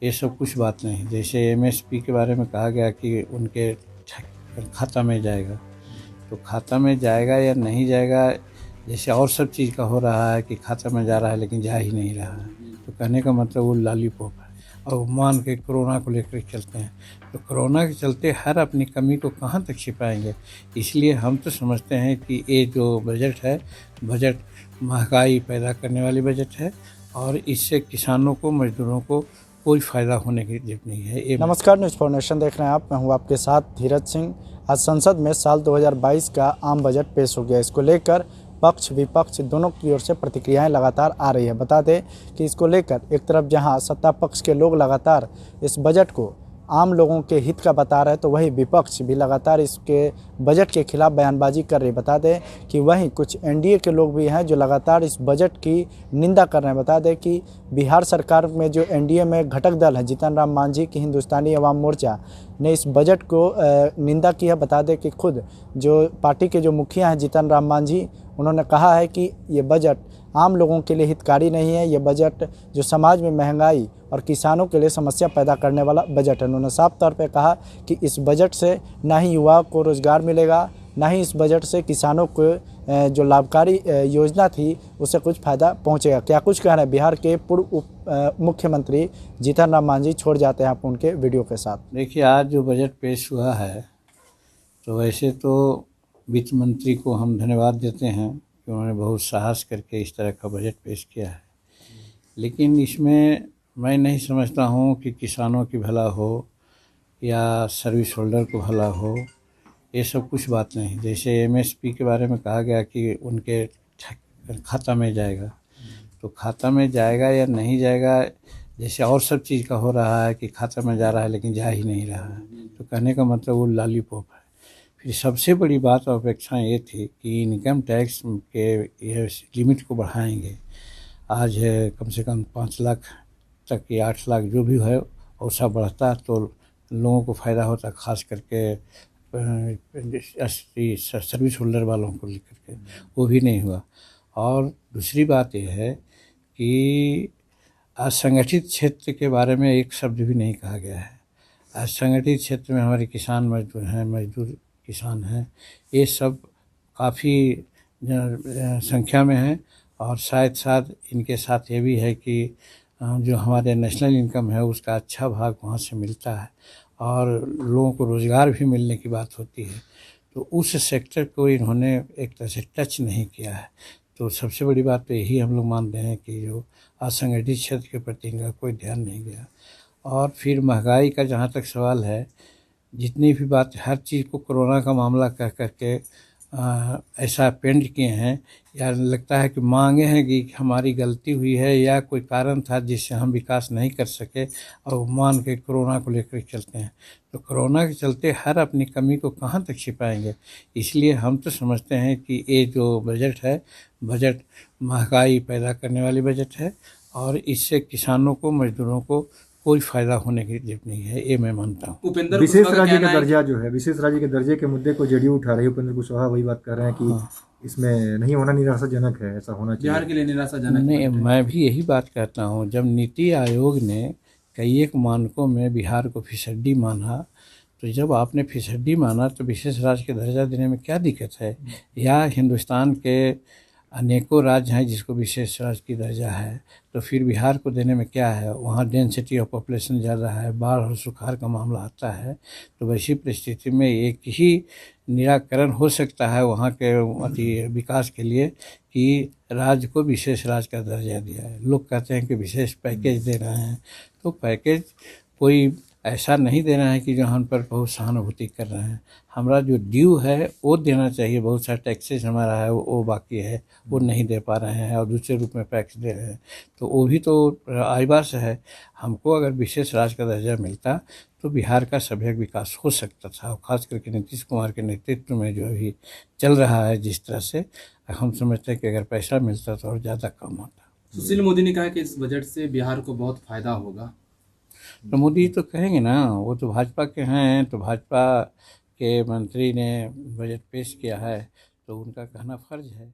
ये सब कुछ बात नहीं। जैसे एमएसपी के बारे में कहा गया कि उनके खाता में जाएगा, तो खाता में जाएगा या नहीं जाएगा, जैसे और सब चीज़ का हो रहा है कि खाता में जा रहा है लेकिन जा ही नहीं रहा है, तो कहने का मतलब वो लॉलीपॉप है। और मान के कोरोना को लेकर चलते हैं, तो कोरोना के चलते हर अपनी कमी को कहाँ तक छिपाएंगे। इसलिए हम तो समझते हैं कि ये जो बजट है, बजट महंगाई पैदा करने वाली बजट है, और इससे किसानों को, मजदूरों को कोई फ़ायदा होने की जरूरत नहीं है। नमस्कार, न्यूज़ फॉर नेशन देख रहे हैं आप। मैं हूं आपके साथ धीरज सिंह। आज संसद में साल 2022 का आम बजट पेश हो गया। इसको लेकर पक्ष विपक्ष दोनों की ओर से प्रतिक्रियाएं लगातार आ रही है। बता दें कि इसको लेकर एक तरफ जहां सत्ता पक्ष के लोग लगातार इस बजट को आम लोगों के हित का बता रहे हैं, तो वहीं विपक्ष भी लगातार इसके बजट के खिलाफ बयानबाजी कर रही है। बता दें कि वहीं कुछ एनडीए के लोग भी हैं जो लगातार इस बजट की निंदा कर रहे हैं। बता दें कि बिहार सरकार में जो एनडीए में घटक दल है जीतन राम मांझी की हिंदुस्तानी अवाम मोर्चा ने इस बजट को निंदा की है। बता दें कि खुद जो पार्टी के जो मुखिया हैं जीतन राम मांझी, उन्होंने कहा है कि ये बजट आम लोगों के लिए हितकारी नहीं है। ये बजट जो समाज में महंगाई और किसानों के लिए समस्या पैदा करने वाला बजट है। उन्होंने साफ तौर पे कहा कि इस बजट से ना ही युवाओं को रोज़गार मिलेगा, ना ही इस बजट से किसानों को जो लाभकारी योजना थी उससे कुछ फ़ायदा पहुंचेगा। क्या कुछ कह रहे हैं बिहार के पूर्व मुख्यमंत्री जीतन राम मांझी, छोड़ जाते हैं आप उनके वीडियो के साथ। देखिए, आज जो बजट पेश हुआ है, तो वैसे तो वित्त मंत्री को हम धन्यवाद देते हैं कि उन्होंने बहुत साहस करके इस तरह का बजट पेश किया है। लेकिन इसमें मैं नहीं समझता हूँ कि किसानों की भला हो या सर्विस होल्डर को भला हो, ये सब कुछ बात नहीं। जैसे एमएसपी के बारे में कहा गया कि उनके खाता में जाएगा, तो खाता में जाएगा या नहीं जाएगा, जैसे और सब चीज़ का हो रहा है कि खाता में जा रहा है लेकिन जा ही नहीं रहा है, तो कहने का मतलब वो लॉलीपॉप है। फिर सबसे बड़ी बात और अपेक्षा ये थी कि इनकम टैक्स के ये लिमिट को बढ़ाएंगे। आज कम से कम 5 लाख तक या 8 लाख जो भी है वैसा बढ़ता तो लोगों को फ़ायदा होता, खास करके सर्विस होल्डर वालों को लेकर के। वो भी नहीं हुआ। और दूसरी बात यह है कि असंगठित क्षेत्र के बारे में एक शब्द भी नहीं कहा गया है। असंगठित क्षेत्र में हमारे किसान मजदूर हैं, मजदूर किसान हैं, ये सब काफ़ी संख्या में हैं। और साथ इनके साथ ये भी है कि जो हमारे नेशनल इनकम है उसका अच्छा भाग वहाँ से मिलता है, और लोगों को रोज़गार भी मिलने की बात होती है। तो उस सेक्टर को इन्होंने एक तरह से टच नहीं किया है। तो सबसे बड़ी बात तो यही हम लोग मानते हैं कि जो असंगठित क्षेत्र के प्रति इनका कोई ध्यान नहीं गया। और फिर महंगाई का जहाँ तक सवाल है, जितनी भी बात हर चीज़ को कोरोना का मामला कह करके ऐसा पेंट किए हैं, या लगता है कि मांगे हैं कि हमारी गलती हुई है या कोई कारण था जिससे हम विकास नहीं कर सके, और मान के कोरोना को लेकर चलते हैं, तो कोरोना के चलते हर अपनी कमी को कहाँ तक छिपाएंगे। इसलिए हम तो समझते हैं कि ये जो बजट है, बजट महंगाई पैदा करने वाली बजट है, और इससे किसानों को, मजदूरों को कोई फ़ायदा होने की जरूरत नहीं है, ये मैं मानता हूँ। विशेष राज्य का दर्जा जो है, विशेष राज्य के दर्जे के मुद्दे को जेडीयू उठा रही है। उपेंद्र कुशवाहा वही बात कर रहे हैं कि इसमें नहीं होना निराशाजनक है, ऐसा होना चाहिए बिहार के लिए निराशाजनक नहीं। मैं भी यही बात कहता हूँ। जब नीति आयोग ने कई एक मानकों में बिहार को फिसड्डी माना, तो जब आपने फिसड्डी माना तो विशेष राज्य के दर्जा देने में क्या दिक्कत है। या हिंदुस्तान के अनेकों राज्य हैं जिसको विशेष राज्य की दर्जा है, तो फिर बिहार को देने में क्या है। वहाँ डेंसिटी ऑफ पॉपुलेशन ज़्यादा है, बाढ़ और सुखाड़ का मामला आता है, तो वैसी परिस्थिति में एक ही निराकरण हो सकता है वहाँ के विकास के लिए कि राज्य को विशेष राज्य का दर्जा दिया है। लोग कहते हैं कि विशेष पैकेज दे रहे हैं, तो पैकेज कोई ऐसा नहीं देना है कि जो हम पर बहुत सहानुभूति कर रहे हैं। हमारा जो ड्यू है वो देना चाहिए। बहुत सारा टैक्सेस हमारा है वो बाकी है, वो नहीं दे पा रहे हैं, और दूसरे रूप में टैक्स दे रहे हैं, तो वो भी तो आईबास है। हमको अगर विशेष राज्य का दर्जा मिलता तो बिहार का सभ्य विकास हो सकता था। खास करके नीतीश कुमार के नेतृत्व में जो अभी चल रहा है जिस तरह से, हम समझते हैं कि अगर पैसा मिलता तो और ज़्यादा कम होता। सुशील मोदी ने कहा कि इस बजट से बिहार को बहुत फायदा होगा। तो मोदी तो कहेंगे ना, वो तो भाजपा के हैं, तो भाजपा के मंत्री ने बजट पेश किया है तो उनका कहना फर्ज है।